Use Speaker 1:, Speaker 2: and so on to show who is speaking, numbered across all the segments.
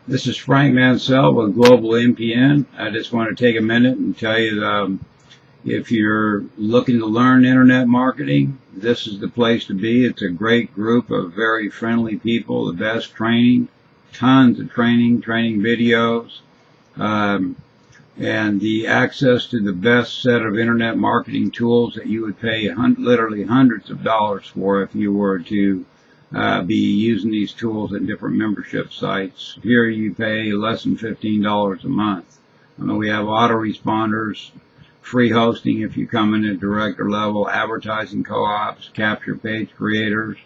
Speaker 1: This is Frank Mansell with Global NPN. I just want to take a minute and tell you if you're looking to learn internet marketing, this is the place to be. It's a great group of very friendly people, the best training, tons of training videos, and the access to the best set of internet marketing tools that you would pay literally hundreds of dollars for if you were to be using these tools at different membership sites. Here you pay less than $15 a month. We have autoresponders, free hosting if you come in at director level, advertising co-ops, capture page creators,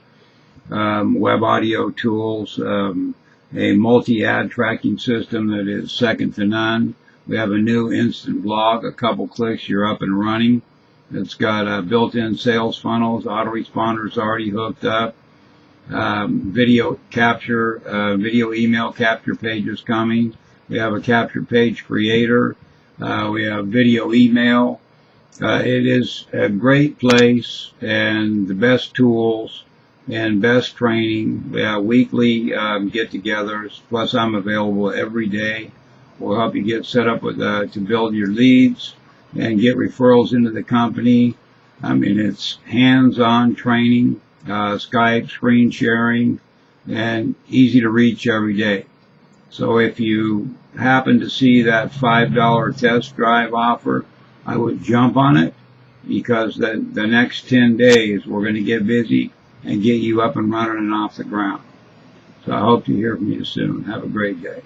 Speaker 1: web audio tools, a multi-ad tracking system that is second to none. We have a new instant blog, a couple clicks, you're up and running. It's got built-in sales funnels, autoresponders already hooked up. Video capture, video email capture pages coming. We have a capture page creator. We have video email. It is a great place and the best tools and best training. We have weekly get-togethers. Plus, I'm available every day. We'll help you get set up with to build your leads and get referrals into the company. It's hands-on training. Skype, screen sharing, and easy to reach every day. So if you happen to see that $5 test drive offer, I would jump on it, because the next 10 days we're going to get busy and get you up and running and off the ground. So I hope to hear from you soon. Have a great day.